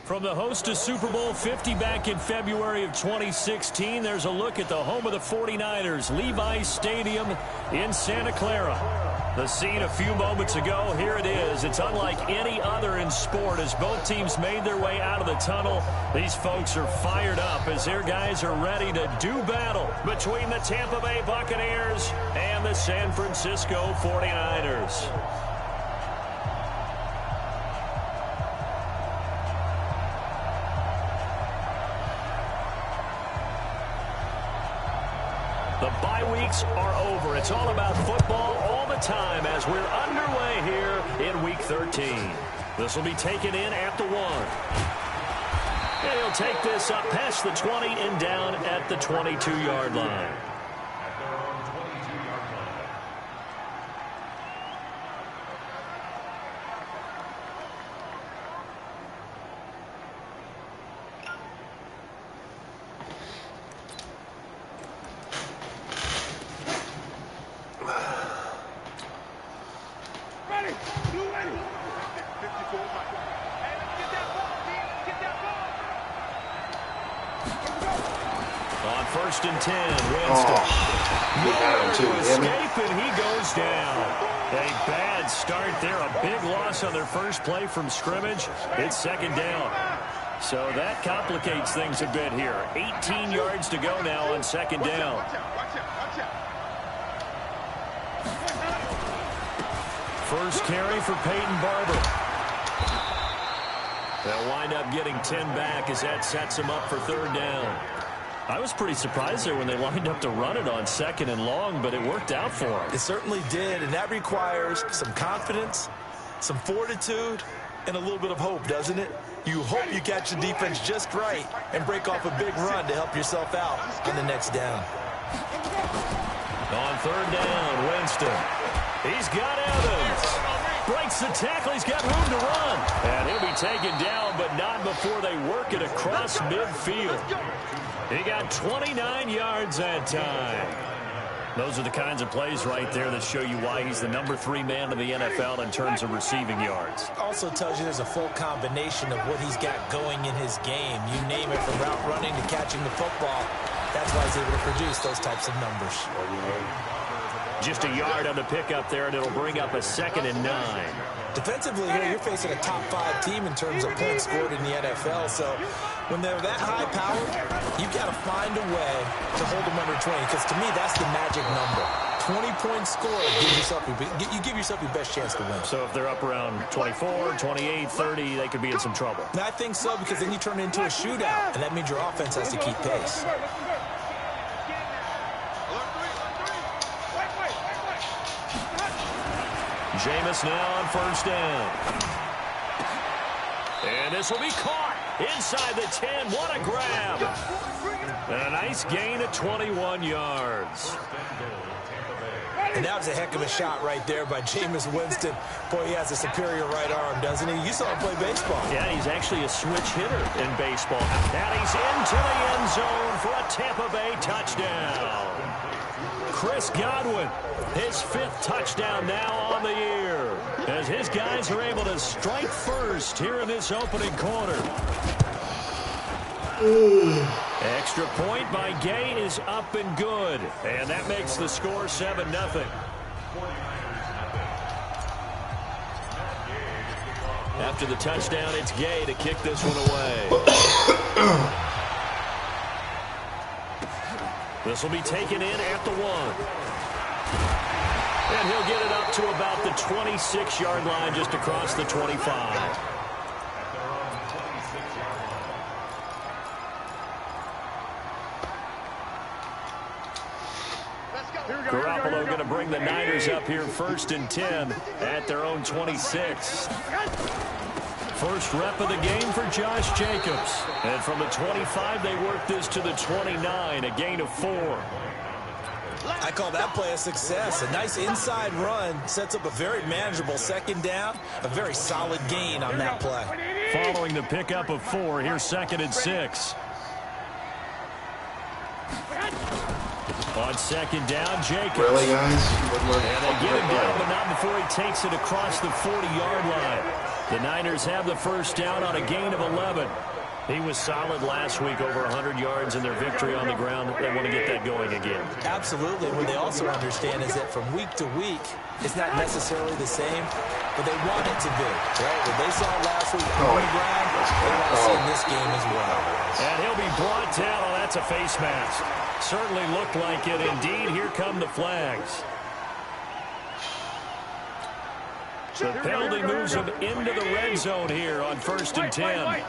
From the host to Super Bowl 50 back in February of 2016, there's a look at the home of the 49ers, Levi's Stadium in Santa Clara. The scene a few moments ago, here it is. It's unlike any other in sport as both teams made their way out of the tunnel. These folks are fired up as their guys are ready to do battle between the Tampa Bay Buccaneers and the San Francisco 49ers. The bye weeks are over. It's all about football all the time as we're underway here in Week 13. This will be taken in at the 1. And he'll take this up past the 20 and down at the 22-yard line. On 1st and 10, Winston. Escape, and he goes down. A bad start there. A big loss on their first play from scrimmage. It's 2nd down. So that complicates things a bit here. 18 yards to go now on 2nd down. First carry for Peyton Barber. They'll wind up getting 10 back as that sets him up for 3rd down. I was pretty surprised there when they lined up to run it on 2nd and long, but it worked out for them. It certainly did, and that requires some confidence, some fortitude, and a little bit of hope, doesn't it? You hope you catch the defense just right and break off a big run to help yourself out on the next down. On 3rd down, Winston. He's got Evans. Breaks the tackle. He's got room to run. And he'll be taken down, but not before they work it across midfield. He got 29 yards that time. Those are the kinds of plays right there that show you why he's the number 3 man in the NFL in terms of receiving yards. Also tells you there's a full combination of what he's got going in his game. You name it, from route running to catching the football. That's why he's able to produce those types of numbers. Just a yard on the pickup there, and it'll bring up a 2nd and 9. Defensively here, you're facing a top 5 team in terms of points scored in the NFL. So when they're that high powered, you've got to find a way to hold them under 20. Because to me, that's the magic number. 20-point score, you give yourself your best chance to win. So if they're up around 24, 28, 30, they could be in some trouble. And I think so, because then you turn it into a shootout, and that means your offense has to keep pace. Jameis now on 1st down. And this will be caught inside the 10. What a grab. And a nice gain of 21 yards. And that was a heck of a shot right there by Jameis Winston. Boy, he has a superior right arm, doesn't he? You saw him play baseball. Yeah, he's actually a switch hitter in baseball. And he's into the end zone for a Tampa Bay touchdown. Chris Godwin, his 5th touchdown now on the year, as his guys are able to strike first here in this opening quarter. Extra point by Gay is up and good, and that makes the score 7-0. After the touchdown, it's Gay to kick this one away. This will be taken in at the 1. And he'll get it up to about the 26-yard line, just across the 25. Garoppolo going to bring the Niners up here 1st and 10 at their own 26. First rep of the game for Josh Jacobs. And from the 25, they work this to the 29, a gain of 4. I call that play a success. A nice inside run sets up a very manageable 2nd down. A very solid gain on that play. Following the pickup of 4, here's 2nd and 6. On 2nd down, Jacobs. Really, guys? And they get him down, but not before he takes it across the 40-yard line. The Niners have the first down on a gain of 11. He was solid last week, over 100 yards in their victory on the ground. They want to get that going again. Absolutely. What they also understand is that from week to week, it's not necessarily the same, but they want it to be. Right? What they saw last week on the ground, they want to see in this game as well. And he'll be brought down. Oh, that's a face mask. Certainly looked like it. Indeed, here come the flags. The penalty moves him into the red zone here on 1st and 10.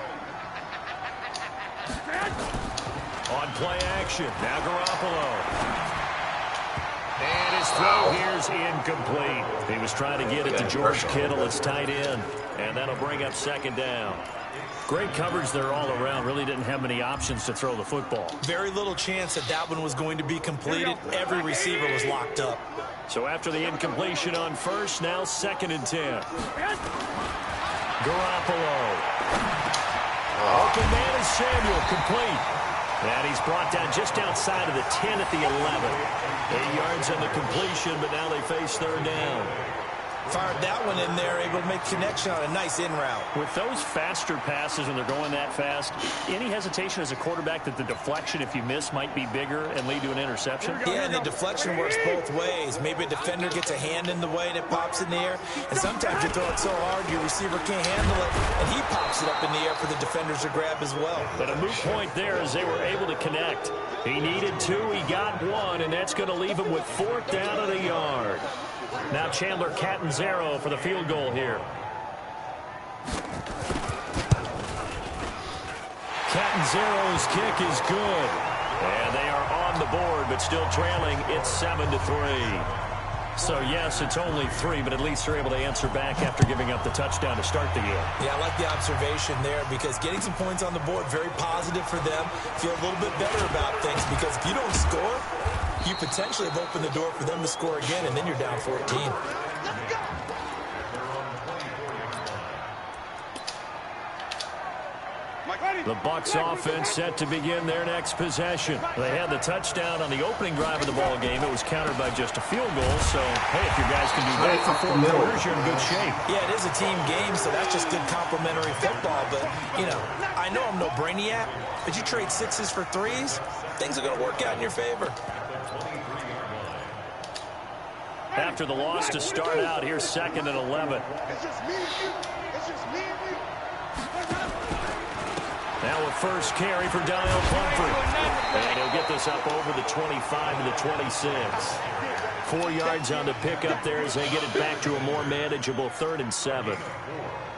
On play action, now Garoppolo. And his throw here's incomplete. He was trying to get it to George Kittle, his tight end. And that'll bring up 2nd down. Great coverage there all around. Really didn't have many options to throw the football. Very little chance that that one was going to be completed. Every receiver was locked up. So after the incompletion on 1st, now 2nd and 10. Garoppolo. Open man is Samuel, complete. And he's brought down just outside of the 10 at the 11. 8 yards on the completion, but now they face 3rd down. Fired that one in there, able to make connection on a nice in route. With those faster passes when they're going that fast, any hesitation as a quarterback that the deflection, if you miss, might be bigger and lead to an interception? Yeah, and the deflection works both ways. Maybe a defender gets a hand in the way and it pops in the air. And sometimes you throw it so hard your receiver can't handle it, and he pops it up in the air for the defenders to grab as well. But a moot point there as they were able to connect. He needed 2, he got 1, and that's going to leave him with 4th down at a yard. Now Chandler Catanzaro for the field goal here. Catanzaro's kick is good. And they are on the board, but still trailing. It's 7-3. So, yes, it's only 3, but at least they're able to answer back after giving up the touchdown to start the game. Yeah, I like the observation there because getting some points on the board, very positive for them. Feel a little bit better about things because if you don't score, you potentially have opened the door for them to score again, and then you're down 14. The Bucs offense set to begin their next possession. They had the touchdown on the opening drive of the ball game. It was countered by just a field goal. So, hey, if you guys can do that for 4 quarters, you're in good shape. Yeah, it is a team game, so that's just good complimentary football. But, you know, I know I'm no brainiac, but you trade 6s for 3s, things are going to work out in your favor. After the loss to start out, here's 2nd and 11. It's just me and you. It's just me and you. Now a first carry for Donnell Pumphrey. And he'll get this up over the 25 to the 26. 4 yards on the pickup there as they get it back to a more manageable 3rd and 7.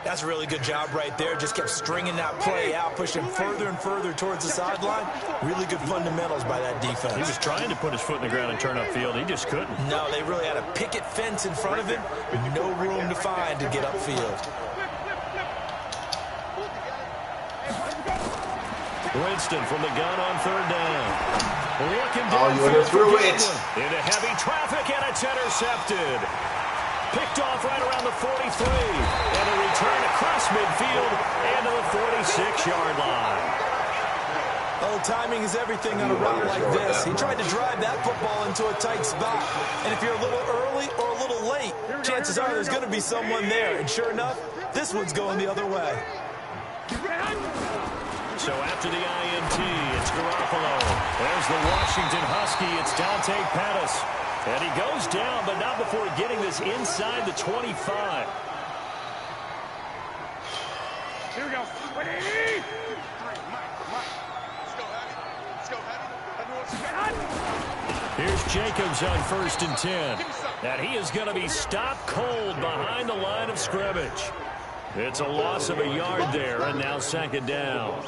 That's a really good job right there. Just kept stringing that play out, pushing further and further towards the sideline. Really good fundamentals by that defense. He was trying to put his foot in the ground and turn upfield. He just couldn't. No, they really had a picket fence in front of him with no room to find to get upfield. Winston from the gun on 3rd down. Looking down you went through it. Into heavy traffic, and it's intercepted. Picked off right around the 43. And a return across midfield and to the 46-yard line. Oh, timing is everything on a route like this. He tried to drive that football into a tight spot. And if you're a little early or a little late, chances are there's going to be someone there. And sure enough, this one's going the other way. So after the INT, it's Garoppolo. There's the Washington Husky. It's Dante Pettis. And he goes down, but not before getting this inside the 25. Here we go. 180. Here's Jacobs on 1st and 10. And he is going to be stopped cold behind the line of scrimmage. It's a loss of a yard there, and now 2nd down.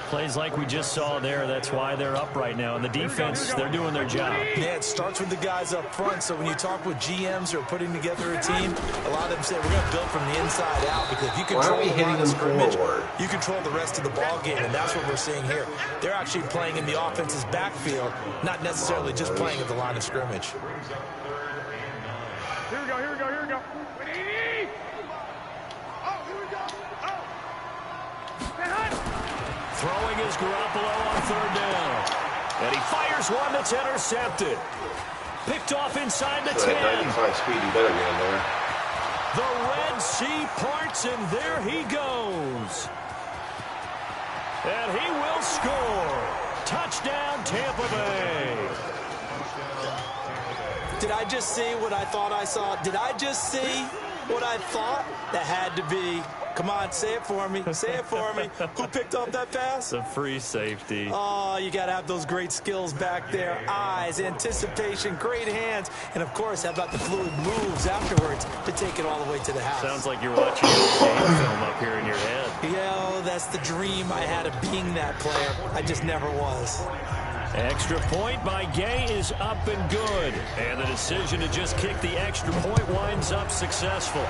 Plays like we just saw there, that's why they're up right now. And the defense, they're doing their job. Yeah, it starts with the guys up front. So when you talk with GMs who are putting together a team, a lot of them say we're going to build from the inside out because if you control the line of scrimmage, you control the rest of the ball game, and that's what we're seeing here. They're actually playing in the offense's backfield, not necessarily just playing at the line of scrimmage. Here we go, here we go, here we go. 180. Oh, here we go. Oh. Throwing is Garoppolo on 3rd down. And he fires one that's intercepted. Picked off inside the 10. That 95 speed, you better get in there. The Red Sea parts, and there he goes. And he will score. Touchdown, Tampa Bay. Did I just see what I thought I saw? Did I just see what I thought? That had to be. Come on, say it for me. Say it for me. Who picked off that pass? The free safety. Oh, you got to have those great skills back there. Eyes, anticipation, great hands. And, of course, how about the fluid moves afterwards to take it all the way to the house? Sounds like you're watching a game film up here in your head. Yeah, that's the dream I had of being that player. I just never was. Extra point by Gay is up and good. And the decision to just kick the extra point winds up successful.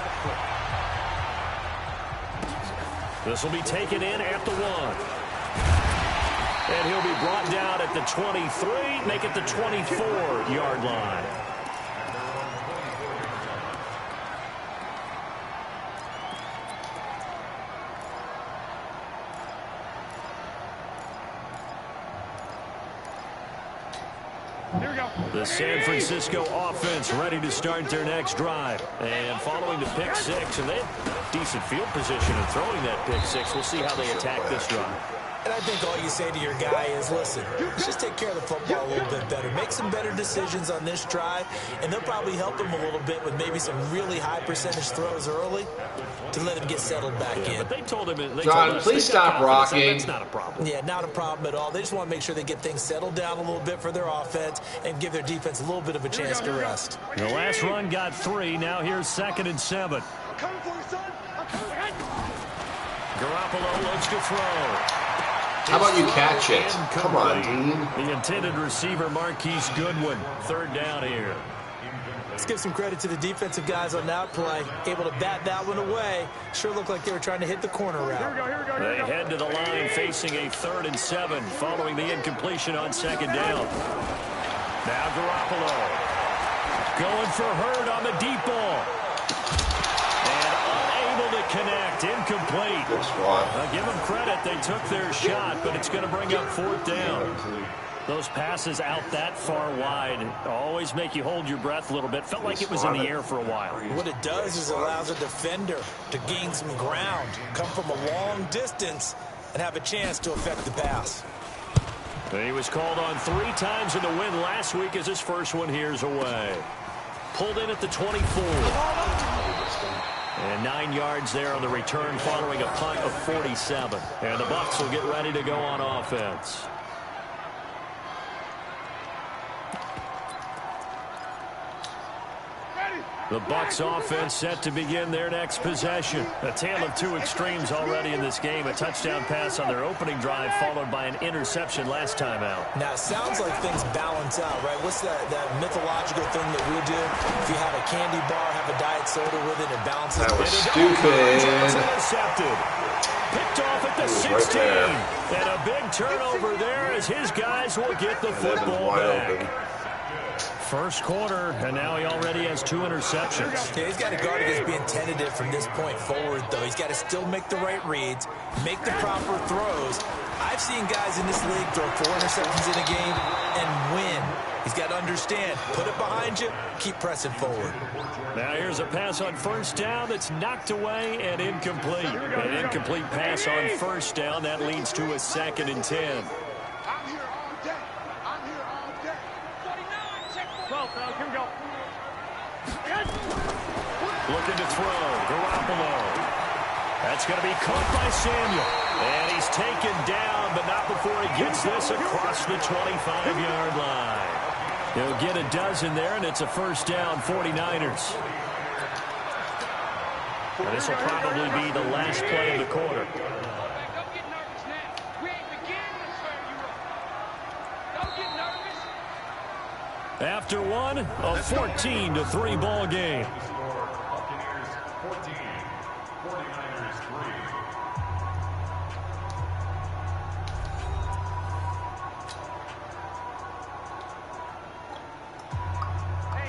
This will be taken in at the 1. And he'll be brought down at the 23, make it the 24-yard line. Here we go. The San Francisco offense ready to start their next drive. And following the pick 6, and they have decent field position in throwing that pick 6. We'll see how they attack this drive. And I think all you say to your guy is, listen, let's just take care of the football a little bit better. Make some better decisions on this drive, and they'll probably help him a little bit with maybe some really high percentage throws early to let him get settled back in. But they told him, John, please stop rocking. That's not a problem. Yeah, not a problem at all. They just want to make sure they get things settled down a little bit for their offense and give their defense a little bit of a chance to rest. The last run got 3. Now here's 2nd and 7. I'm coming for you, son. I'm coming. Garoppolo looks to throw. How about you catch it? Come on, Dean. The intended receiver, Marquise Goodwin. 3rd down here. Let's give some credit to the defensive guys on that play. Able to bat that one away. Sure looked like they were trying to hit the corner route. Here we go, here we go, here They we go. head to the line facing a 3rd and 7 following the incompletion on 2nd down. Now Garoppolo going for Hurd on the deep ball. And unable to connect. Incomplete. I'll give them credit. They took their shot, but it's going to bring up 4th down. Those passes out that far wide always make you hold your breath a little bit. Felt like it was in the air for a while. What it does is it allows a defender to gain some ground, come from a long distance, and have a chance to affect the pass. He was called on 3 times in the win last week as his first one here's away. Pulled in at the 24. And 9 yards there on the return following a punt of 47. And the Bucs will get ready to go on offense. The Bucs offense set to begin their next possession. A tale of 2 extremes already in this game. A touchdown pass on their opening drive followed by an interception last time out. Now, it sounds like things balance out, right? What's that mythological thing that we do? If you have a candy bar, have a diet soda with it, it balances. That was Johnson stupid. intercepted. Picked off at the 16. And a big turnover there as his guys will get the football back. First quarter, and now he already has 2 interceptions. Yeah, he's got to guard against being tentative from this point forward, though. He's got to still make the right reads, make the proper throws. I've seen guys in this league throw 4 interceptions in a game and win. He's got to understand, put it behind you, keep pressing forward. Now here's a pass on 1st down that's knocked away and incomplete. An incomplete pass on 1st down. That leads to a 2nd and 10. I'm here all day. I'm here all day. 49, check 12, fellas. Here we go. Looking to throw. Garoppolo. That's going to be caught by Samuel. And he's taken down, but not before he gets this across the 25-yard line. He'll get a dozen there, and it's a 1st down, 49ers. And this will probably be the last play of the quarter. Don't get nervous now. We ain't beginning to swear you up. Don't get nervous. After one, a 14-3 ball game.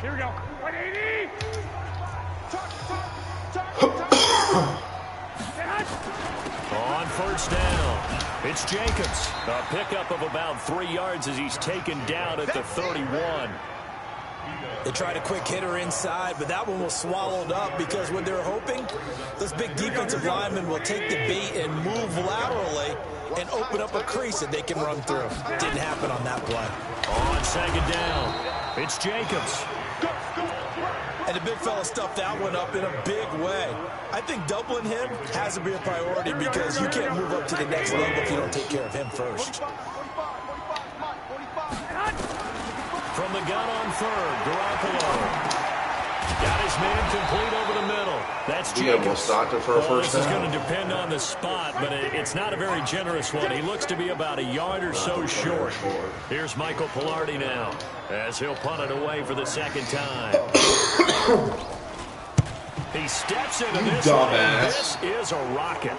Here we go. 180. On 1st down, it's Jacobs. A pickup of about 3 yards as he's taken down at the 31. They tried a quick hitter inside, but that one was swallowed up because what they're hoping, those big defensive linemen will take the bait and move laterally and open up a crease that they can run through. Didn't happen on that play. On second down, it's Jacobs. And the big fella stuffed that one up in a big way. I think doubling him has to be a priority because you can't move up to the next level if you don't take care of him first. From the gun on third, Garoppolo. Got his man complete over the middle. That's Jacobs. He almost knocked it for a first This is down. going to depend on the spot, but it's not a very generous one. He looks to be about a yard or so short. Here's Michael Pilardi now, as he'll punt it away for the second time. He steps into this one, and this is a rocket.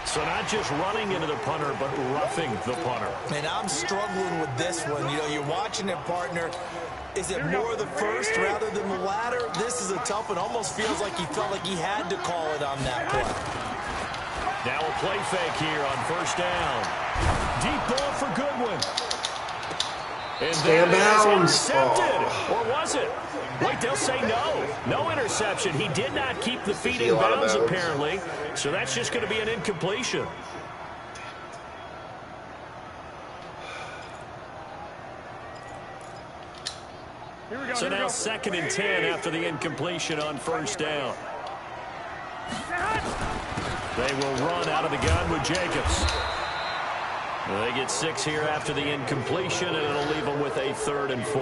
So not just running into the punter, but roughing the punter. And I'm struggling with this one. You know, you're watching it, partner. Is it more the first rather than the latter? This is a tough one. Almost feels like he felt like he had to call it on that play. Now a play fake here on first down. Deep ball for Goodwin. And Stand down. Intercepted. Oh. Or was it? Wait, they'll say no. No interception. He did not keep the feet in Steal out of bounds, bounds. apparently. So that's just going to be an incompletion. So now 2nd and 10 after the incompletion on first down. They will run out of the gun with Jacobs. They get 6 here after the incompletion, and it'll leave them with a 3rd and 4.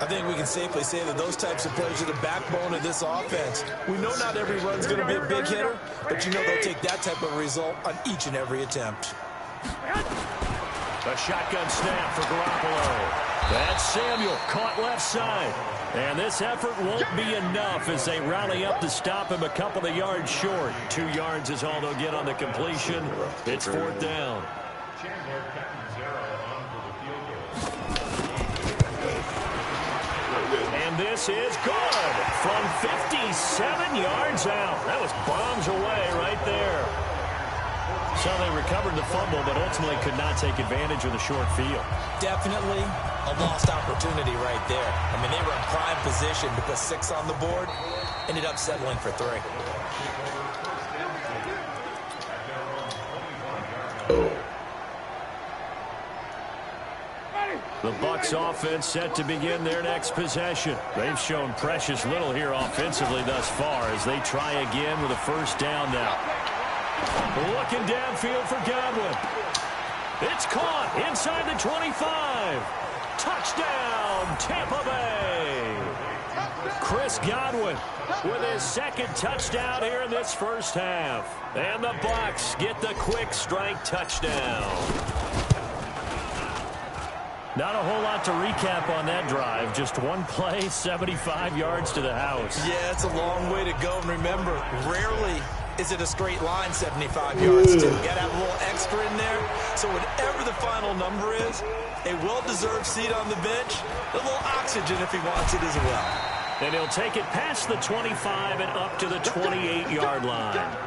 I think we can safely say that those types of plays are the backbone of this offense. We know not every run's going to be a big hitter, but you know they'll take that type of result on each and every attempt. A shotgun snap for Garoppolo. That's Samuel, caught left side. And this effort won't be enough as they rally up to stop him a couple of yards short. 2 yards is all they'll get on the completion. It's 4th down. And this is good from 57 yards out. That was bombs away right there. So they recovered the fumble, but ultimately could not take advantage of the short field. Definitely a lost opportunity right there. I mean, they were in prime position to put 6 on the board, ended up settling for 3. The Bucs offense set to begin their next possession. They've shown precious little here offensively thus far as they try again with a first down now. Looking downfield for Godwin. It's caught inside the 25. Touchdown, Tampa Bay. Chris Godwin with his 2nd touchdown here in this first half. And the Bucs get the quick strike touchdown. Not a whole lot to recap on that drive. Just one play, 75 yards to the house. Yeah, it's a long way to go. And remember, rarely is it a straight line 75 yards too. You got to have a little extra in there. So whatever the final number is, a well-deserved seat on the bench, a little oxygen if he wants it as well. And he'll take it past the 25 and up to the 28-yard line.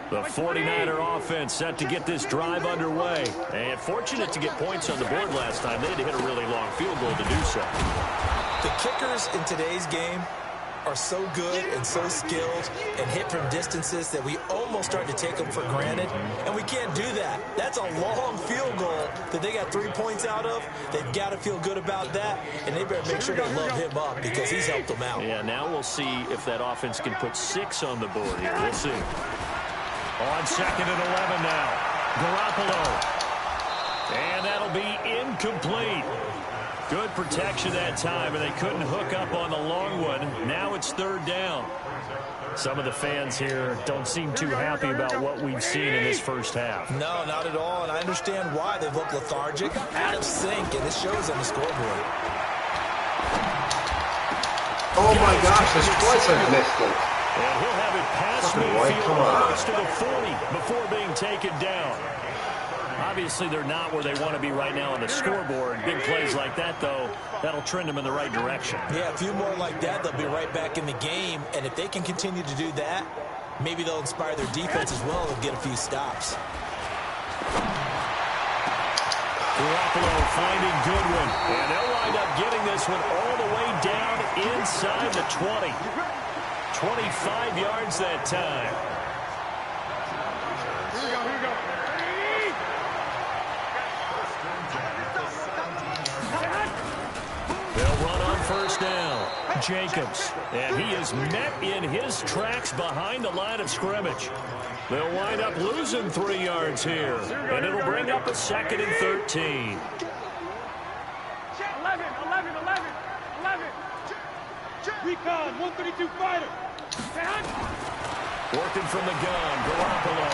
The 49er offense set to get this drive underway. And fortunate to get points on the board last time. They had to hit a really long field goal to do so. The kickers in today's game are so good and so skilled and hit from distances that we almost start to take them for granted. And we can't do that. That's a long field goal that they got 3 points out of. They've got to feel good about that. And they better make sure they love him up because he's helped them out. Yeah, now we'll see if that offense can put 6 on the board here. We'll see. On 2nd and 11 now. Garoppolo. And that'll be incomplete. Good protection that time, and they couldn't hook up on the long one. Now it's 3rd down. Some of the fans here don't seem too happy about what we've seen in this first half. No, not at all, and I understand why. They've looked lethargic, out of sync, and this shows on the scoreboard. Oh my gosh, that's twice I've missed it. And he'll have it past midfield almost to the 40 before being taken down. Obviously, they're not where they want to be right now on the scoreboard. Big plays like that, though, that'll trend them in the right direction. Yeah, a few more like that, they'll be right back in the game. And if they can continue to do that, maybe they'll inspire their defense as well and get a few stops. Garoppolo finding Goodwin. And they'll wind up getting this one all the way down inside the 20. 25 yards that time. Here we go. They'll run on first down. Jacobs. And he is met in his tracks behind the line of scrimmage. They'll wind up losing 3 yards here. And it'll bring up a 2nd and 13. 11. Recon, 132 fighter. Working from the gun, Garoppolo.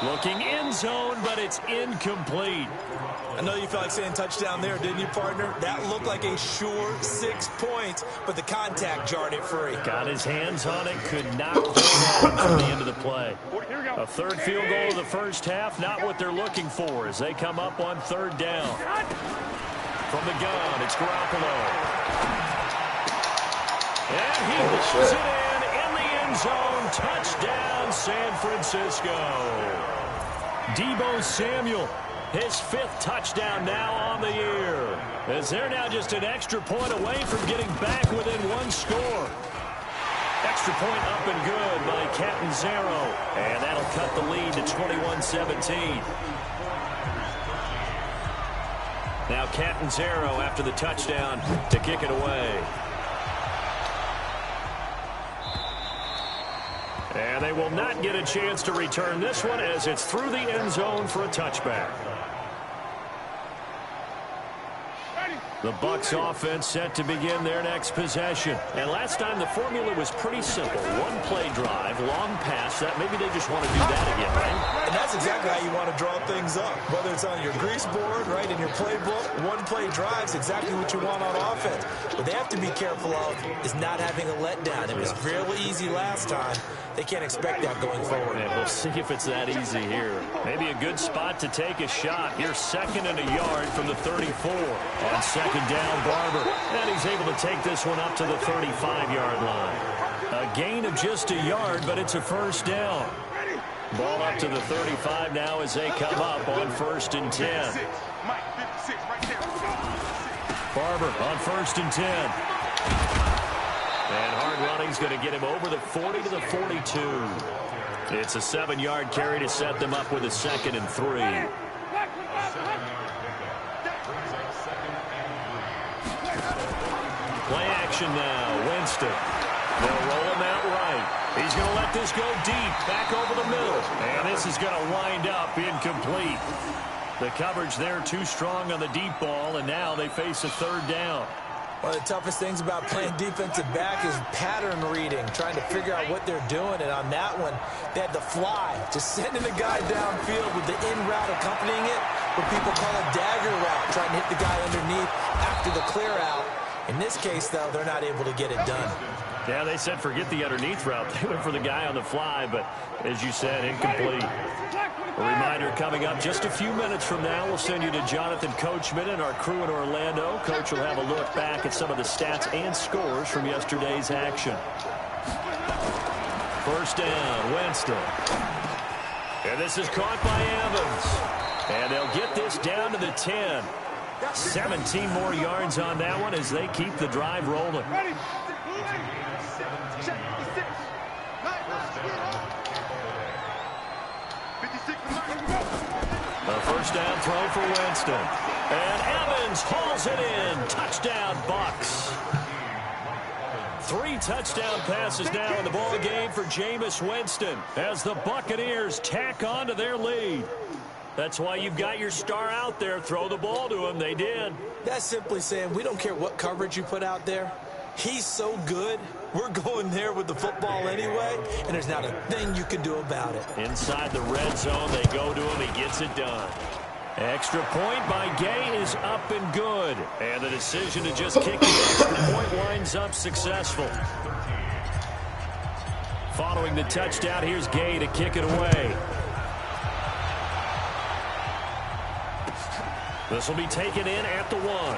Looking end zone, but it's incomplete. I know you felt like saying touchdown there, didn't you, partner? That looked like a sure 6 points, but the contact jarred it free. Got his hands on it, could not hold on from the end of the play. A third field goal of the first half, not what they're looking for as they come up on 3rd down. From the gun, it's Garoppolo. And he pulls it in the end zone. Touchdown, San Francisco. Deebo Samuel, his 5th touchdown now on the year. As they're now just an extra point away from getting back within 1 score. Extra point up and good by Catanzaro. And that'll cut the lead to 21-17. Now Catanzaro after the touchdown to kick it away. And they will not get a chance to return this one as it's through the end zone for a touchback. The Bucs offense set to begin their next possession. And last time the formula was pretty simple. 1 play drive, long pass. That maybe they just want to do that again, right? And that's exactly how you want to draw things up. Whether it's on your grease board, right, in your playbook, 1 play drive is exactly what you want on offense. What they have to be careful of is not having a letdown. It was fairly easy last time. They can't expect that going forward. And we'll see if it's that easy here. Maybe a good spot to take a shot. Here's 2nd and a yard from the 34. On 2nd down, Barber. And he's able to take this one up to the 35-yard line. A gain of just a yard, but it's a 1st down. Ball up to the 35 now as they come up on 1st and 10. Barber on 1st and 10. And hard running's going to get him over the 40 to the 42. It's a 7-yard carry to set them up with a 2nd and 3. Play action now. Winston. They'll roll him out right. He's going to let this go deep, back over the middle. And this is going to wind up incomplete. The coverage there too strong on the deep ball, and now they face a 3rd down. One of the toughest things about playing defensive back is pattern reading, trying to figure out what they're doing. And on that one, they had the fly, just sending the guy downfield with the in route accompanying it, what people call a dagger route, trying to hit the guy underneath after the clear out. In this case, though, they're not able to get it done. Yeah, they said forget the underneath route. They went for the guy on the fly, but as you said, incomplete. A reminder coming up just a few minutes from now, we'll send you to Jonathan Coachman and our crew in Orlando. Coach will have a look back at some of the stats and scores from yesterday's action. 1st down, Winston. And this is caught by Evans. And they'll get this down to the 10. 17 more yards on that one as they keep the drive rolling. A 1st down throw for Winston. And Evans hauls it in. Touchdown, Bucs. 3 touchdown passes now in the ball game for Jameis Winston as the Buccaneers tack on to their lead. That's why you've got your star out there. Throw the ball to him. They did. That's simply saying we don't care what coverage you put out there. He's so good. We're going there with the football anyway, and there's not a thing you can do about it. Inside the red zone, they go to him. He gets it done. Extra point by Gay is up and good. And the decision to just kick the extra point winds up successful. Following the touchdown, here's Gay to kick it away. This will be taken in at the 1.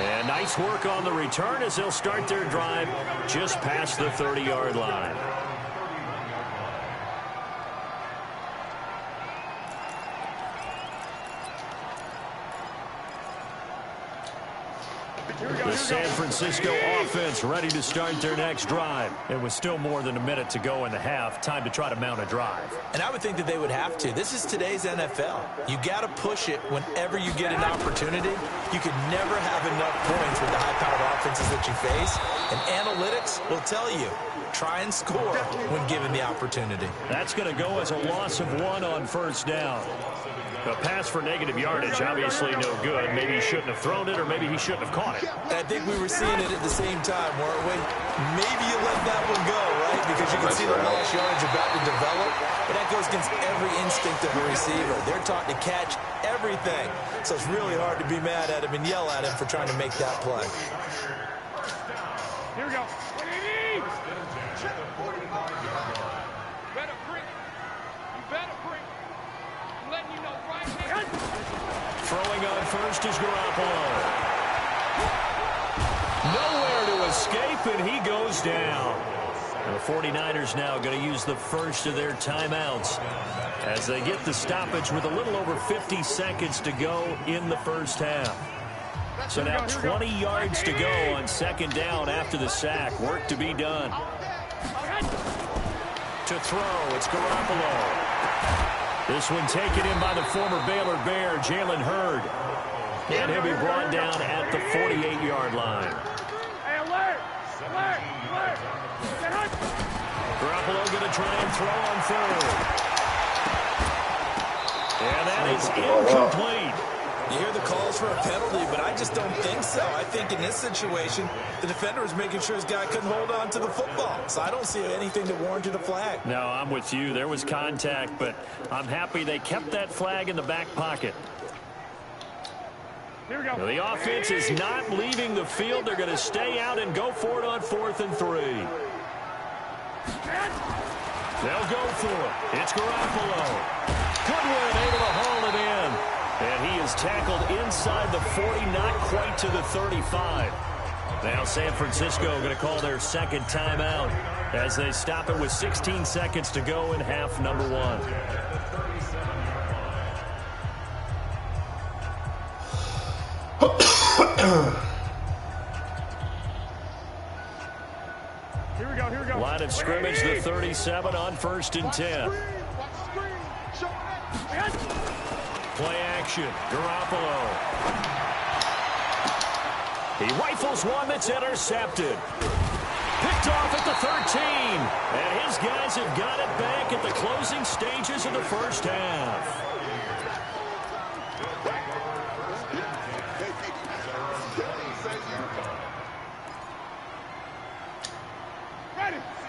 And nice work on the return as they'll start their drive just past the 30-yard line. The San Francisco offense ready to start their next drive. It was still more than a minute to go in the half. Time to try to mount a drive. And I would think that they would have to. This is today's NFL. You got to push it whenever you get an opportunity. You can never have enough points with the high-powered offenses that you face. And analytics will tell you, try and score when given the opportunity. That's going to go as a loss of 1 on first down. A pass for negative yardage, obviously no good. Maybe he shouldn't have thrown it, or maybe he shouldn't have caught it. I think we were seeing it at the same time, weren't we? Maybe you let that one go, right? Because you can see the lost yardage about to develop. But that goes against every instinct of a receiver. They're taught to catch everything. So it's really hard to be mad at him and yell at him for trying to make that play. Here we go. Better bring it. You better bring it. I'm letting you know right now. Throwing on first is Garoppolo. Nowhere to escape, and he goes down. And the 49ers now going to use the first of their timeouts as they get the stoppage with a little over 50 seconds to go in the first half. So now 20 yards to go on second down after the sack. Work to be done. To throw, it's Garoppolo. This one taken in by the former Baylor Bear, Jalen Hurd. And he'll be brought down at the 48-yard line. Garoppolo going to try and throw on third. And that is incomplete. You hear the calls for a penalty, but I just don't think so. I think in this situation, the defender was making sure his guy couldn't hold on to the football. So I don't see anything that warranted a flag. No, I'm with you. There was contact, but I'm happy they kept that flag in the back pocket. Here we go. Now, the offense is not leaving the field. They're going to stay out and go for it on 4th and 3. They'll go for it. It's Garoppolo. Goodwin able to haul it in. And he is tackled inside the 40, not quite to the 35. Now San Francisco going to call their second timeout as they stop it with 16 seconds to go in half number 1. Here we go, here we go. Line of scrimmage, the 37 on 1st and 10. Play action, Garoppolo. He rifles one that's intercepted. Picked off at the 13. And his guys have got it back at the closing stages of the first half.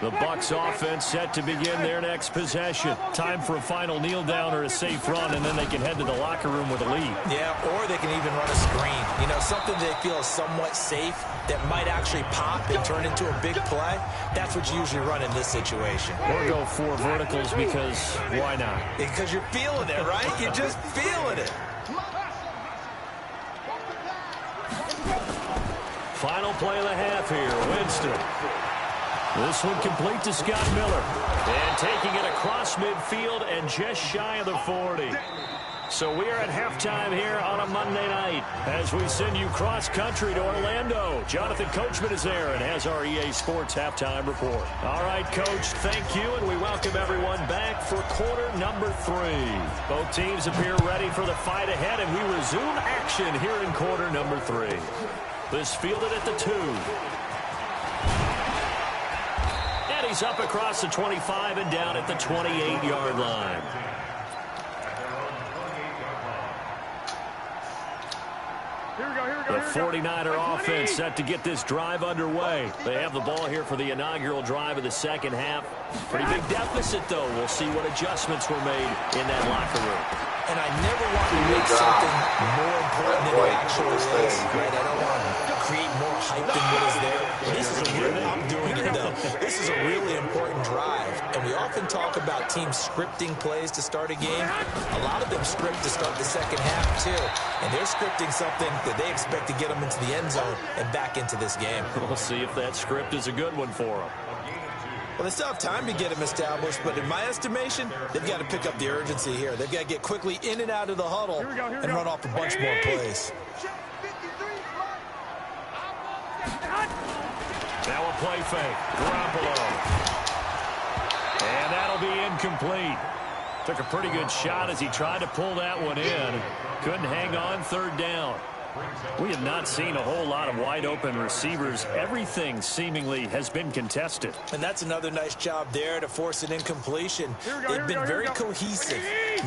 The Bucs offense set to begin their next possession. Time for a final kneel down or a safe run, and then they can head to the locker room with a lead. Yeah, or they can even run a screen. You know, something they feel is somewhat safe that might actually pop and turn into a big play. That's what you usually run in this situation. Or go 4 verticals because why not? Because you're feeling it, right? You're just feeling it. Final play of the half here, Winston. This one complete to Scott Miller. And taking it across midfield and just shy of the 40. So we are at halftime here on a Monday night as we send you cross-country to Orlando. Jonathan Coachman is there and has our EA Sports halftime report. All right, Coach, thank you, and we welcome everyone back for quarter number 3. Both teams appear ready for the fight ahead, and we resume action here in quarter number 3. This fielded at the 2. He's up across the 25 and down at the 28-yard line. The 49er offense set to get this drive underway. They have the ball here for the inaugural drive of the second half. Pretty big deficit, though. We'll see what adjustments were made in that locker room. And I never want to make something more important than it actually is. Right? I don't want to create more hype than what is there. This is a good way of doing it, though. is a really important drive, and we often talk about teams scripting plays to start a game. A lot of them script to start the second half, too, and they're scripting something that they expect to get them into the end zone and back into this game. We'll see if that script is a good one for them. Well, they still have time to get them established, but in my estimation, they've got to pick up the urgency here. They've got to get quickly in and out of the huddle and run off a bunch more plays. Now a play fake. Garoppolo. And that'll be incomplete. Took a pretty good shot as he tried to pull that one in. Couldn't hang on third down. We have not seen a whole lot of wide-open receivers. Everything seemingly has been contested. And that's another nice job there to force an incompletion. They've been very cohesive,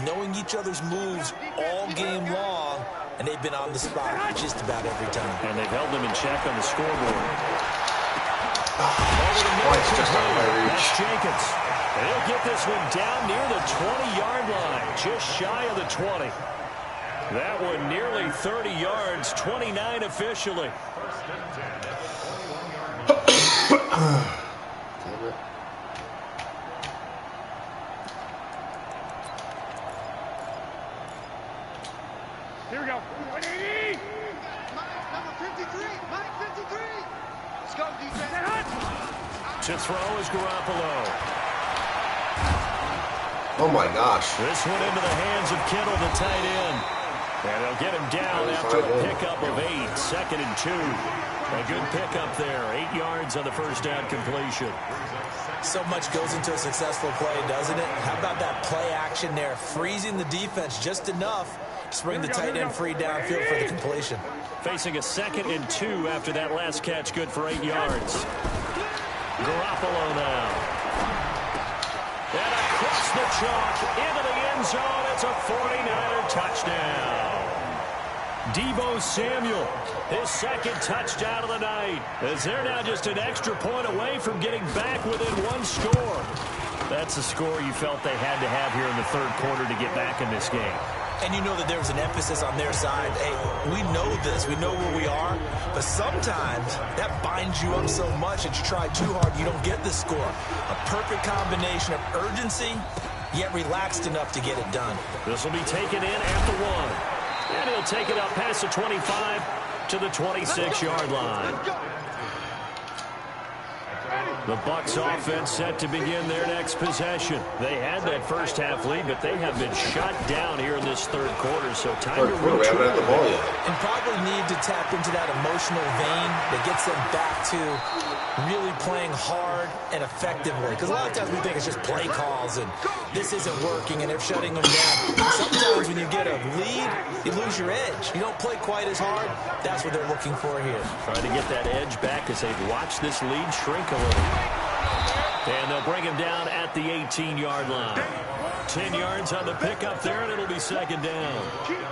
knowing each other's moves all game long, and they've been on the spot just about every time. And they've held them in check on the scoreboard. Just out of my reach. That's Jenkins. And he'll get this one down near the 20-yard line, just shy of the 20. That one nearly 30 yards, 29 officially. Here we go. Number 53. Mike 53. Let's go, defense. To throw is Garoppolo. Oh my gosh. This one into the hands of Kittle, the tight end. And they'll get him down after a pickup of 8, 2nd and 2. A good pickup there, 8 yards on the first down completion. So much goes into a successful play, doesn't it? How about that play action there, freezing the defense just enough to bring the tight end free downfield for the completion. Facing a 2nd and 2 after that last catch, good for 8 yards. Garoppolo now. And across the chalk into the end zone. It's a 49er touchdown. Deebo Samuel, his 2nd touchdown of the night, as they're now just an extra point away from getting back within 1 score. That's the score you felt they had to have here in the 3rd quarter to get back in this game. And you know that there was an emphasis on their side. Hey, we know this. We know where we are. But sometimes that binds you up so much that you try too hard, you don't get the score. A perfect combination of urgency, yet relaxed enough to get it done. This will be taken in at the 1. And he'll take it up past the 25 to the 26-yard line. The Bucs offense set to begin their next possession. They had that first half lead, but they have been shut down here in this 3rd quarter, so time to We haven't had the ball yet. And probably need to tap into that emotional vein that gets them back to really playing hard and effectively. Because a lot of times we think it's just play calls and this isn't working and they're shutting them down. Sometimes when you get a lead, you lose your edge. You don't play quite as hard. That's what they're looking for here. Trying to get that edge back as they've watched this lead shrink a little. And they'll bring him down at the 18-yard line. 10 yards on the pickup there, and it'll be 2nd down.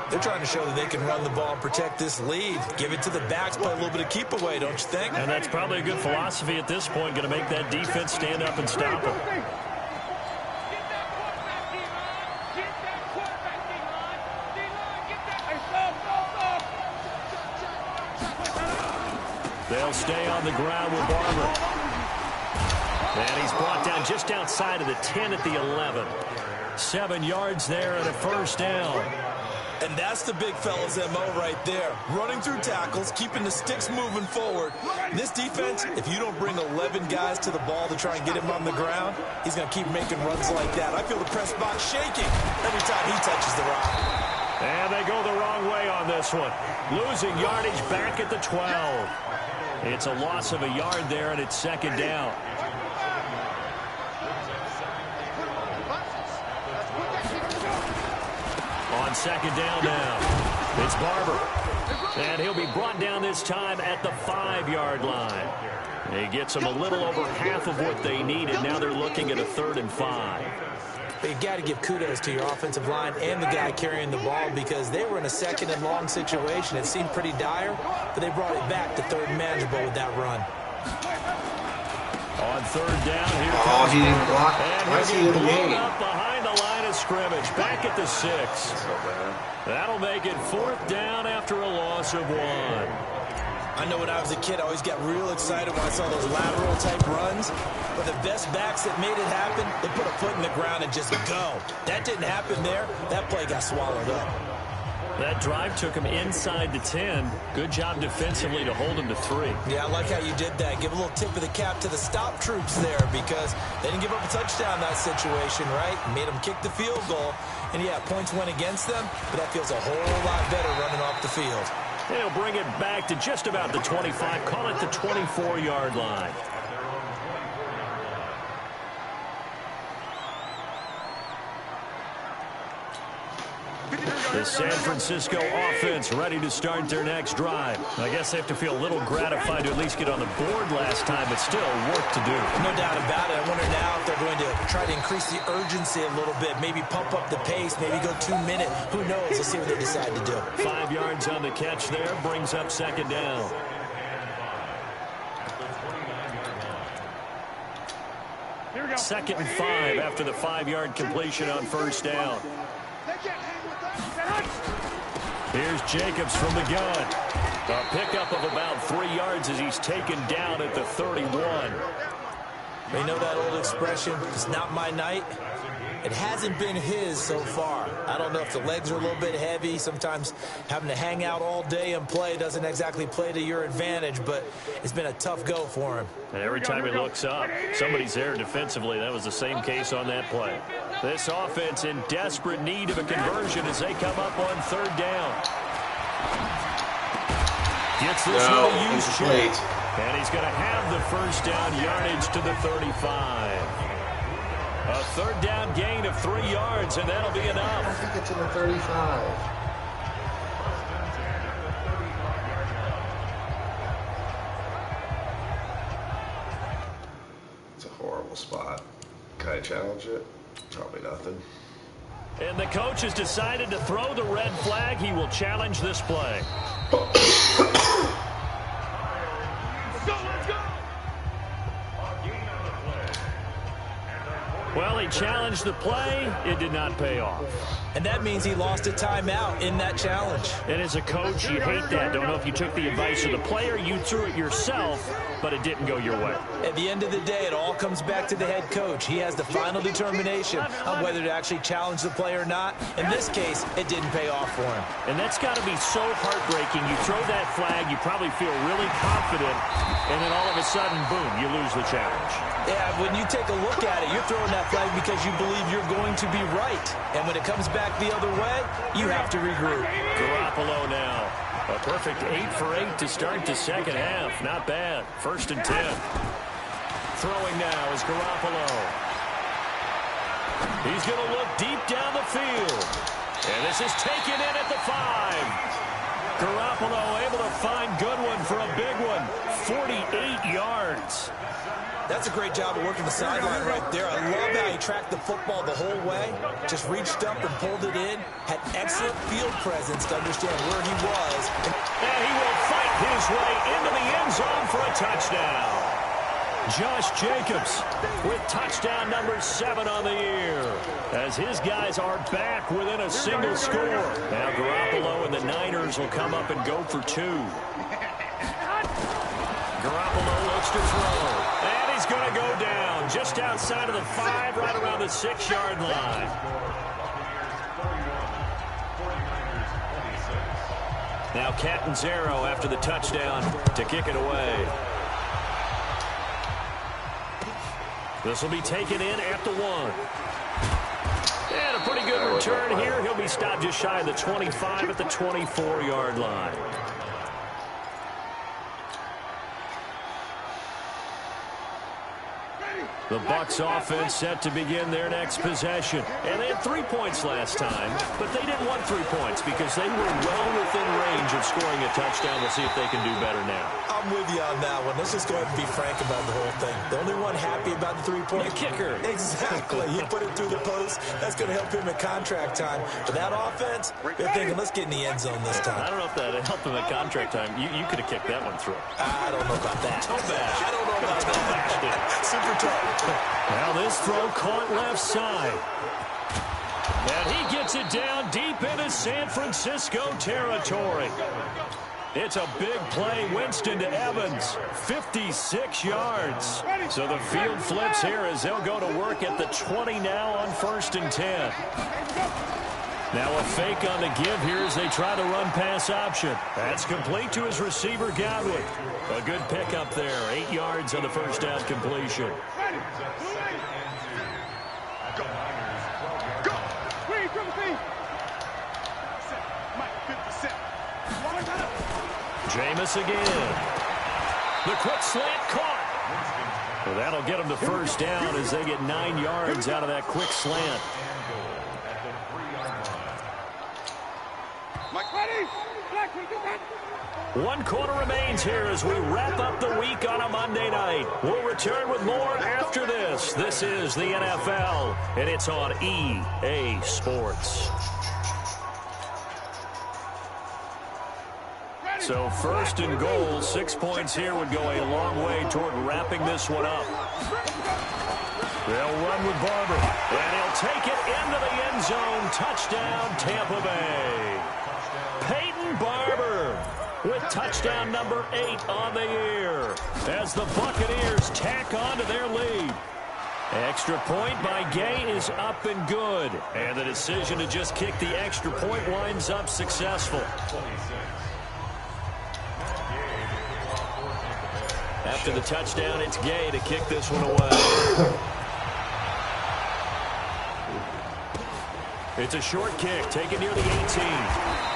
They're trying to show that they can run the ball and protect this lead. Give it to the backs, play a little bit of keep away, don't you think? And that's probably a good philosophy at this point, going to make that defense stand up and stop them. They'll stay on the ground with Barber. And he's brought down just outside of the 10 at the 11. 7 yards there and a first down. And that's the big fella's MO right there. Running through tackles, keeping the sticks moving forward. This defense, if you don't bring 11 guys to the ball to try and get him on the ground, he's going to keep making runs like that. I feel the press box shaking every time he touches the rock. And they go the wrong way on this one. Losing yardage back at the 12. It's a loss of a yard there, and it's 2nd down. On 2nd down now, it's Barber. And he'll be brought down this time at the 5-yard line. He gets them a little over half of what they needed. Now they're looking at a 3rd and 5. But you got to give kudos to your offensive line and the guy carrying the ball because they were in a 2nd and long situation. It seemed pretty dire, but they brought it back to 3rd and manageable with that run. On 3rd down, here comes he didn't block. and he'll be blown up behind the line of scrimmage. Back at the 6. That'll make it 4th down after a loss of 1. I know when I was a kid, I always got real excited when I saw those lateral type runs. But the best backs that made it happen, they put a foot in the ground and just go. That didn't happen there. That play got swallowed up. That drive took him inside the 10. Good job defensively to hold him to 3. Yeah, I like how you did that. Give a little tip of the cap to the stop troops there because they didn't give up a touchdown in that situation, right? Made them kick the field goal. And, yeah, points went against them, but that feels a whole lot better running off the field. They'll bring it back to just about the 25. Call it the 24-yard line. The San Francisco offense ready to start their next drive. I guess they have to feel a little gratified to at least get on the board last time, but still work to do. No doubt about it. I wonder now if they're going to try to increase the urgency a little bit, maybe pump up the pace, maybe go 2 minutes. Who knows? Let's see what they decide to do. 5 yards on the catch there, brings up second down. Here we go. 2nd and 5 after the 5-yard completion on first down. Here's Jacobs from the gun. A pickup of about 3 yards as he's taken down at the 31. You know that old expression, it's not my night? It hasn't been his so far. I don't know if the legs are a little bit heavy. Sometimes having to hang out all day and play doesn't exactly play to your advantage, but it's been a tough go for him. And every time he looks up, somebody's there defensively. That was the same case on that play. This offense in desperate need of a conversion as they come up on 3rd down. Gets this one to use Chase. And he's going to have the first down yardage to the 35. A 3rd down gain of 3 yards, and that'll be enough. I think it's in the 35. It's a horrible spot. Can I challenge it? Probably nothing. And the coach has decided to throw the red flag. He will challenge this play. Well, he challenged the play. It did not pay off. And that means he lost a timeout in that challenge. And as a coach, you hate that. Don't know if you took the advice of the player, you threw it yourself, but it didn't go your way. At the end of the day, it all comes back to the head coach. He has the final determination on whether to actually challenge the play or not. In this case, it didn't pay off for him. And that's got to be so heartbreaking. You throw that flag, you probably feel really confident, and then all of a sudden, boom, you lose the challenge. Yeah, when you take a look at it, you're throwing that flag because you believe you're going to be right. And when it comes back the other way, you have to regroup. Garoppolo now. A perfect 8 for 8 to start the second half. Not bad. 1st and 10. Throwing now is Garoppolo. He's going to look deep down the field. And this is taken in at the 5. Garoppolo able to find Goodwin for a big one. 48 yards. That's a great job of working the sideline right there. I love how he tracked the football the whole way. Just reached up and pulled it in. Had excellent field presence to understand where he was. And he will fight his way into the end zone for a touchdown. Josh Jacobs with touchdown number 7 on the year. As his guys are back within a single score. Now Garoppolo and the Niners will come up and go for 2. Garoppolo looks to throw. And he's going to go down just outside of the 5, right around the 6-yard line. Now Catanzaro after the touchdown to kick it away. This will be taken in at the 1. And a pretty good return here. He'll be stopped just shy of the 25 at the 24-yard line. The Bucs offense set to begin their next possession. And they had 3 points last time, but they didn't want 3 points because they were well within range of scoring a touchdown. We'll see if they can do better now. I'm with you on that one. Let's just go ahead and be frank about the whole thing. The only one happy about the 3-point The kicker. Exactly. He put it through the post. That's going to help him at contract time. But that offense, they're thinking, let's get in the end zone this time. I don't know if that helped him at contract time. You could have kicked that one through. I don't know about that. Toe bash. I don't know about that. Super tough. Now this throw caught left side. And he gets it down deep into San Francisco territory. It's a big play. Winston to Evans. 56 yards. So the field flips here as they'll go to work at the 20 now on 1st and 10. Now a fake on the give here as they try the run-pass option. That's complete to his receiver, Godwin. A good pickup there. 8 yards on the first down completion. Jameis again. The quick slant caught. Well, that'll get them the first down as they get 9 yards out of that quick slant. One quarter remains here as we wrap up the week on a Monday night. We'll return with more after this. This is the NFL, and it's on EA Sports. So 1st and goal, 6 points here would go a long way toward wrapping this one up. They'll run with Barber, and he'll take it into the end zone. Touchdown, Tampa Bay. Peyton Barber with touchdown number 8 on the year as the Buccaneers tack on to their lead. Extra point by Gay is up and good, and the decision to just kick the extra point winds up successful. After the touchdown, it's Gay to kick this one away. It's a short kick, taken near the 18.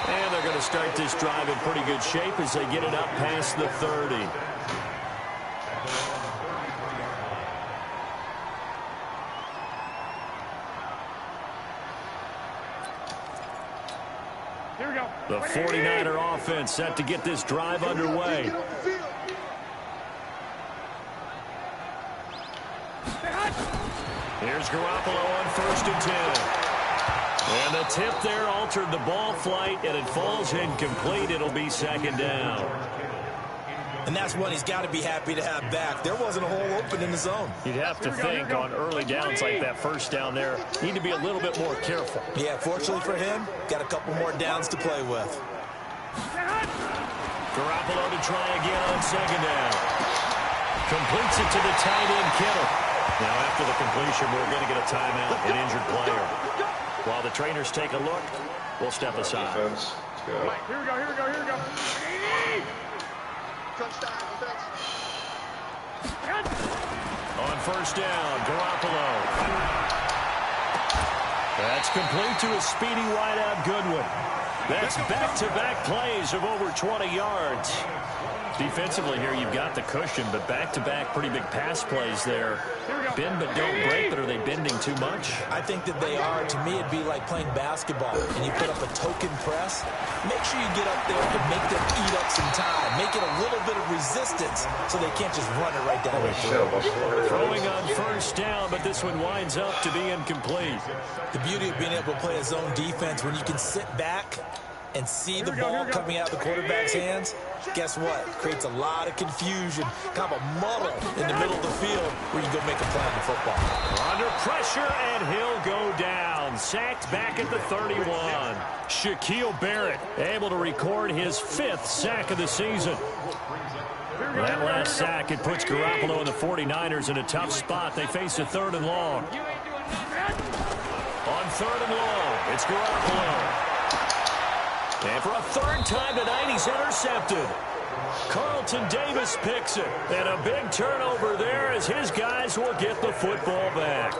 And they're going to start this drive in pretty good shape as they get it up past the 30. Here we go. The 49er offense set to get this drive underway. Here's Garoppolo on 1st and 10. And the tip there altered the ball flight, and it falls incomplete. It'll be 2nd down. And that's one he's got to be happy to have back. There wasn't a hole open in the zone. You'd have to think on early downs like that first down there, need to be a little bit more careful. Yeah, fortunately for him, got a couple more downs to play with. Garoppolo to try again on 2nd down. Completes it to the tight end, Kittle. Now after the completion, we're going to get a timeout, an injured player. While the trainers take a look, we'll step aside. Defense. Let's go. Here we go, here we go, here we go. Touchdown, defense. On 1st down, Garoppolo. That's complete to a speedy wideout Goodwin. That's back-to-back plays of over 20 yards. Defensively here, you've got the cushion, but back-to-back pretty big pass plays there. Bend but don't break, but are they bending too much? I think that they are. To me, it'd be like playing basketball, and you put up a token press. Make sure you get up there and make them eat up some time. Make it a little bit of resistance so they can't just run it right down their throat. Throwing on 1st down, but this one winds up to be incomplete. The beauty of being able to play a zone defense when you can sit back and see the ball coming out of the quarterback's hands, guess what? Creates a lot of confusion, kind of a muddle in the middle of the field where you can go make a play on the football. Under pressure, and he'll go down. Sacked back at the 31. Shaquille Barrett able to record his 5th sack of the season. That last sack, it puts Garoppolo and the 49ers in a tough spot. They face a 3rd and long. On 3rd and long, it's Garoppolo. And for a 3rd time tonight, he's intercepted. Carlton Davis picks it. And a big turnover there as his guys will get the football back.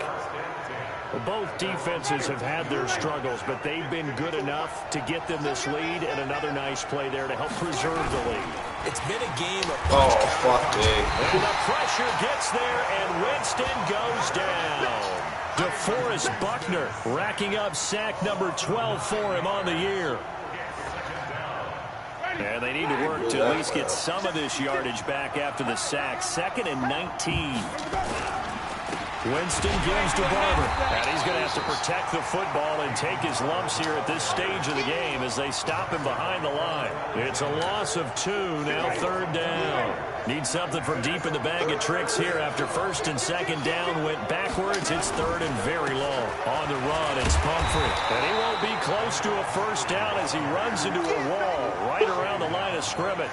Well, both defenses have had their struggles, but they've been good enough to get them this lead, and another nice play there to help preserve the lead. It's been a game of Oh, fuck me. And the pressure gets there, and Winston goes down. DeForest Buckner racking up sack number 12 for him on the year. And they need to work to at least get some of this yardage back after the sack. 2nd and 19. Winston gives to Barber. And he's going to have to protect the football and take his lumps here at this stage of the game as they stop him behind the line. It's a loss of 2, now 3rd down. Need something from deep in the bag of tricks here after 1st and 2nd down went backwards. It's 3rd and very long. On the run, it's Pumphrey. And he won't be close to a 1st down as he runs into a wall right around the line of scrimmage.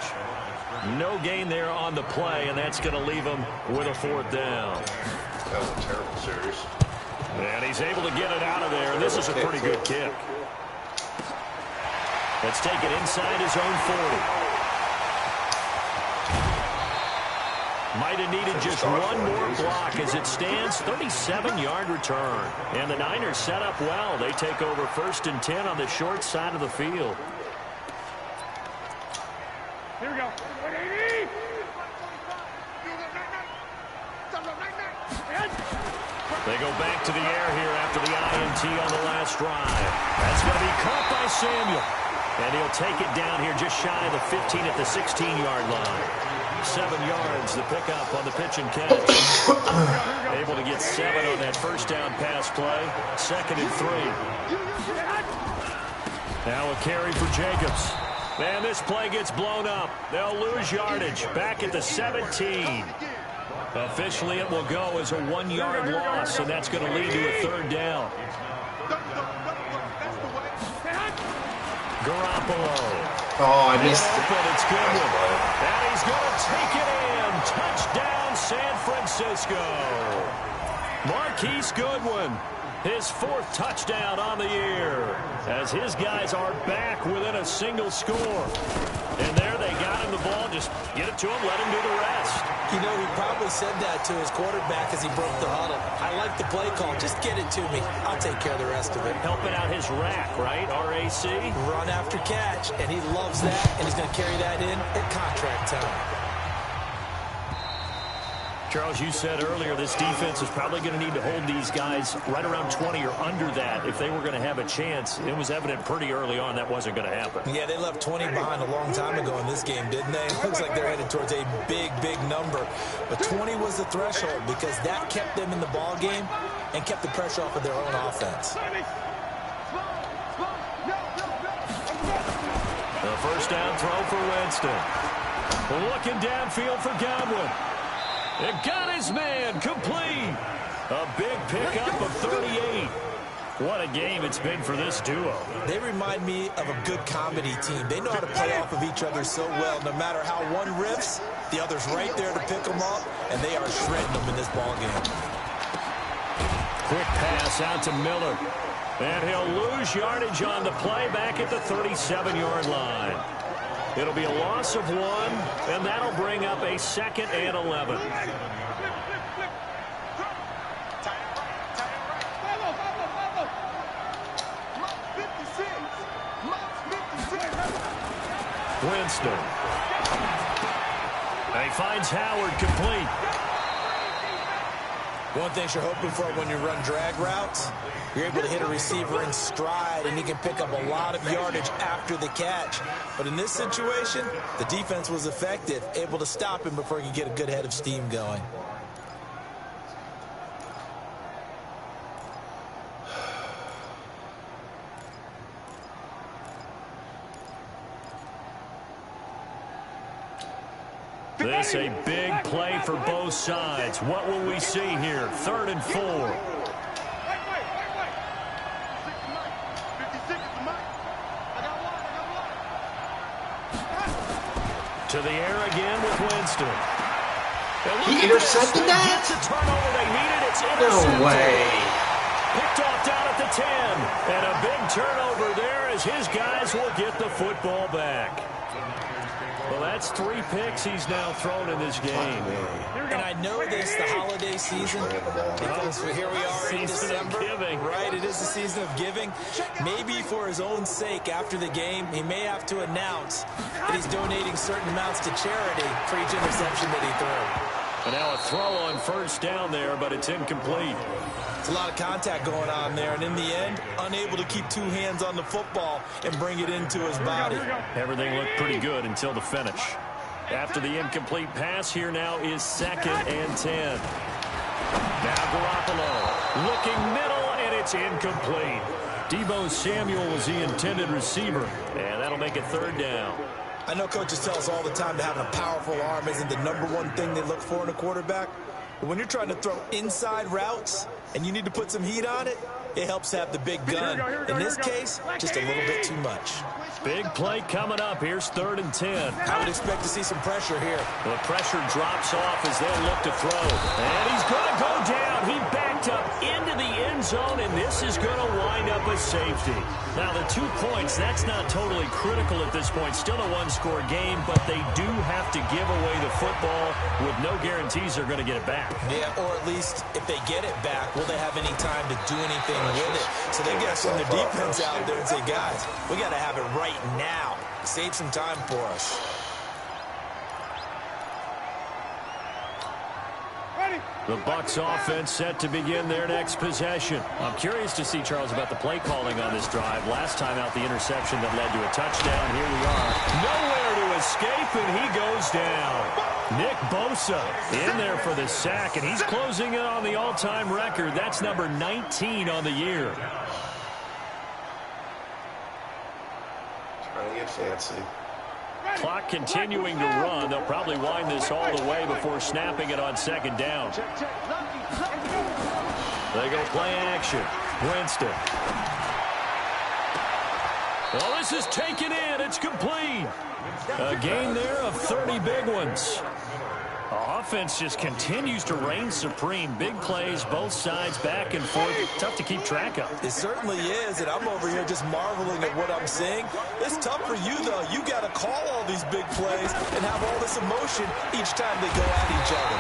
No gain there on the play, and that's going to leave him with a 4th down. That was a terrible series. And he's able to get it out of there. This is a pretty good kick. Let's take it inside his own 40. Might have needed just one more block as it stands. 37-yard return. And the Niners set up well. They take over 1st and 10 on the short side of the field. Here we go. They go back to the air here after the INT on the last drive. That's going to be caught by Samuel. And he'll take it down here just shy of the 15 at the 16-yard line. 7 yards, the pickup on the pitch and catch. Able to get 7 on that 1st down pass play. 2nd and 3. Now a carry for Jacobs. And this play gets blown up. They'll lose yardage. Back at the 17. Officially, it will go as a 1-yard loss, and that's going to lead to a 3rd down. Garoppolo. Oh, I missed it. It's good. And he's going to take it in. Touchdown, San Francisco. Marquise Goodwin, his 4th touchdown on the year, as his guys are back within a single score. And there they got him the ball. Just get it to him, let him do the rest. You know, he probably said that to his quarterback as he broke the huddle. I like the play call. Just get it to me. I'll take care of the rest of it. Helping out his rack, right? RAC. Run after catch, and he loves that, and he's going to carry that in at contract time. Charles, you said earlier this defense is probably going to need to hold these guys right around 20 or under that if they were going to have a chance. It was evident pretty early on that wasn't going to happen. Yeah, they left 20 behind a long time ago in this game, didn't they? It looks like they're headed towards a big, big number. But 20 was the threshold because that kept them in the ball game and kept the pressure off of their own offense. The 1st down throw for Winston. Looking downfield for Godwin. It got his man complete. A big pickup of 38. What a game it's been for this duo. They remind me of a good comedy team. They know how to play off of each other so well. No matter how one riffs, the other's right there to pick them up, and they are shredding them in this ball game. Quick pass out to Miller. And he'll lose yardage on the play back at the 37-yard line. It'll be a loss of 1, and that'll bring up a 2nd and 11. Winston. And he finds Howard complete. One thing you're hoping for when you run drag routes, you're able to hit a receiver in stride, and he can pick up a lot of yardage after the catch. But in this situation, the defense was effective, able to stop him before he could get a good head of steam going. This a big play for both sides. What will we see here? 3rd and 4. To the air again with Winston. He intercepted that? Gets a turnover. They need it. It's No intercepted. way. Picked off down at the 10. And a big turnover there as his guys will get the football back. Well, that's 3 picks he's now thrown in this game. And I know this, the holiday season, because here we are in December, right? It is the season of giving. Maybe for his own sake, after the game, he may have to announce that he's donating certain amounts to charity for each interception that he threw. And now a throw on 1st down there, but it's incomplete. It's a lot of contact going on there, and in the end, unable to keep 2 hands on the football and bring it into his body. Everything looked pretty good until the finish. After the incomplete pass, here now is 2nd and 10. Now Garoppolo looking middle, and it's incomplete. Deebo Samuel was the intended receiver, and that'll make it 3rd down. I know coaches tell us all the time that having a powerful arm isn't the #1 thing they look for in a quarterback. When you're trying to throw inside routes and you need to put some heat on it, it helps have the big gun. In this case, just a little bit too much. Big play coming up. Here's 3rd and 10. I would expect to see some pressure here. The pressure drops off as they look to throw. And he's going to go down. He backed up into the end zone, and this is going to wind up a safety. Now, the 2 points, that's not totally critical at this point. Still a one-score game, but they do have to give away the football with no guarantees they're going to get it back. Yeah, or at least if they get it back, will they have any time to do anything with it? So they got to send their defense out there and say, guys, we got to have it right now. Save some time for us. The Bucs offense set to begin their next possession. I'm curious to see, Charles, about the play calling on this drive. Last time out, the interception that led to a touchdown. Here we are. Nowhere to escape, and he goes down. Nick Bosa in there for the sack, and he's closing in on the all-time record. That's number 19 on the year. Trying to get fancy. Clock continuing to run. They'll probably wind this all the way before snapping it on 2nd down. They go play action. Winston. Well, this is taken in. It's complete. A gain there of 30 big ones. Offense just continues to reign supreme. Big plays, both sides, back and forth. Tough to keep track of. It certainly is, and I'm over here just marveling at what I'm seeing. It's tough for you, though. You got to call all these big plays and have all this emotion each time they go at each other.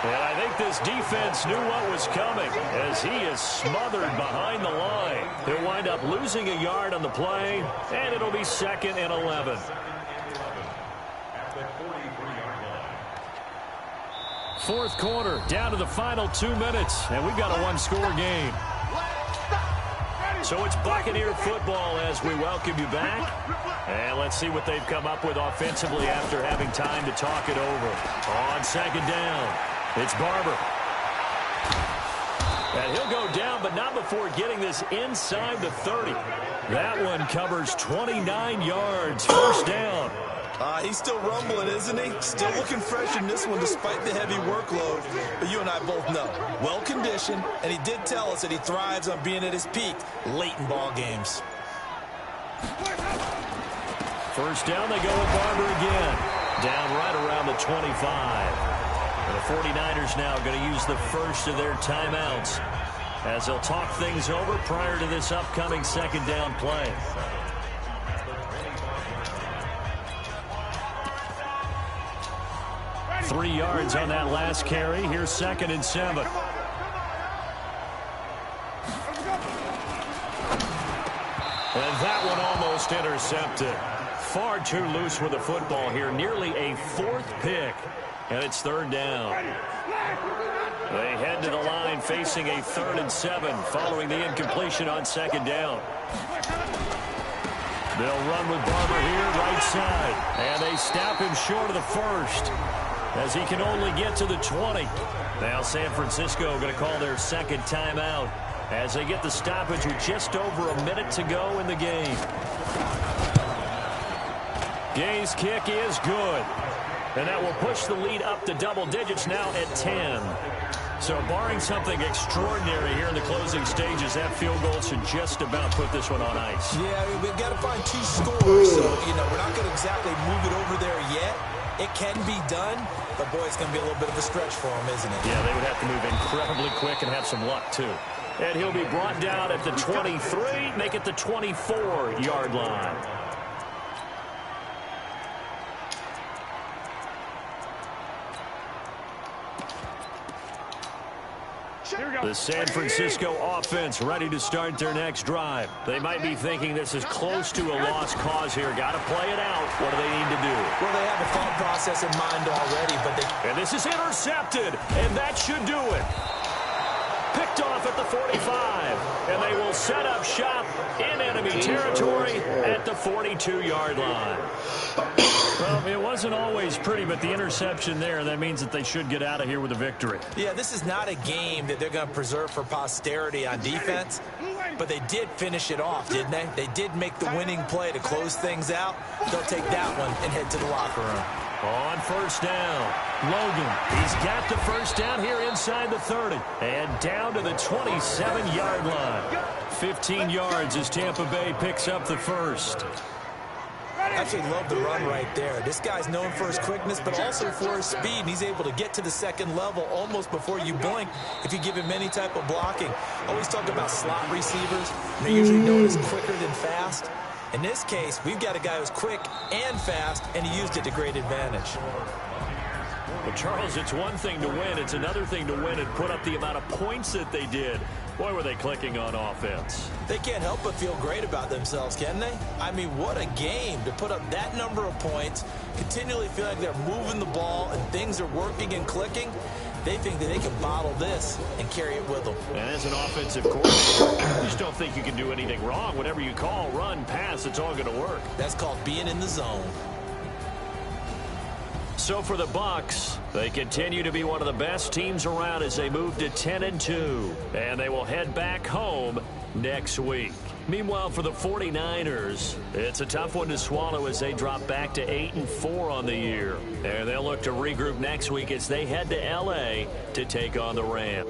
And I think this defense knew what was coming as he is smothered behind the line. He'll wind up losing a yard on the play, and it'll be 2nd and 11. Fourth quarter, down to the final 2 minutes, and we've got a one-score game. So it's Buccaneer football as we welcome you back. And let's see what they've come up with offensively after having time to talk it over. On 2nd down, it's Barber. And he'll go down, but not before getting this inside the 30. That one covers 29 yards, 1st down. He's still rumbling, isn't he? Still looking fresh in this one despite the heavy workload. But you and I both know, well-conditioned, and he did tell us that he thrives on being at his peak late in ball games. 1st down, they go with Barber again. Down right around the 25. And the 49ers now going to use the first of their timeouts as they'll talk things over prior to this upcoming 2nd down play. Three yards on that last carry. Here's 2nd and 7. And that one almost intercepted. Far too loose with the football here. Nearly a 4th pick. And it's 3rd down. They head to the line facing a 3rd and 7 following the incompletion on 2nd down. They'll run with Barber here, right side. And they stop him short of the 1st. As he can only get to the 20. Now San Francisco going to call their 2nd timeout as they get the stoppage with just over a minute to go in the game. Gay's kick is good. And that will push the lead up to double digits now at 10. So barring something extraordinary here in the closing stages, that field goal should just about put this one on ice. Yeah, I mean, we've got to find 2 scores. So, we're not going to exactly move it over there yet. It can be done, but, boy, it's going to be a little bit of a stretch for him, isn't it? Yeah, they would have to move incredibly quick and have some luck, too. And he'll be brought down at the 23, make it the 24-yard line. The San Francisco offense ready to start their next drive. They might be thinking this is close to a lost cause here. Got to play it out. What do they need to do? Well, they have a thought process in mind already, but they... And this is intercepted, and that should do it. Picked off at the 45, and they will set up shop in enemy territory at the 42-yard line. Well, it wasn't always pretty, but the interception there, that means that they should get out of here with a victory. Yeah, this is not a game that they're going to preserve for posterity on defense, but they did finish it off, didn't they? They did make the winning play to close things out. They'll take that one and head to the locker room. On first down, Logan. He's got the first down here inside the 30. And down to the 27-yard line. 15 yards as Tampa Bay picks up the first. I actually love the run right there. This guy's known for his quickness, but also for his speed. And he's able to get to the second level almost before you blink if you give him any type of blocking. Always talk about slot receivers. They're usually known as quicker than fast. In this case, we've got a guy who's quick and fast, and he used it to great advantage. Well, Charles, it's one thing to win. It's another thing to win and put up the amount of points that they did. Boy, were they clicking on offense. They can't help but feel great about themselves, can they? I mean, what a game to put up that number of points, continually feel like they're moving the ball and things are working and clicking. They think that they can bottle this and carry it with them. And as an offensive coordinator, you just don't think you can do anything wrong. Whatever you call, run, pass, it's all going to work. That's called being in the zone. So for the Bucs, they continue to be one of the best teams around as they move to 10-2, and they will head back home next week. Meanwhile, for the 49ers, it's a tough one to swallow as they drop back to 8-4 on the year. And they'll look to regroup next week as they head to L.A. to take on the Rams.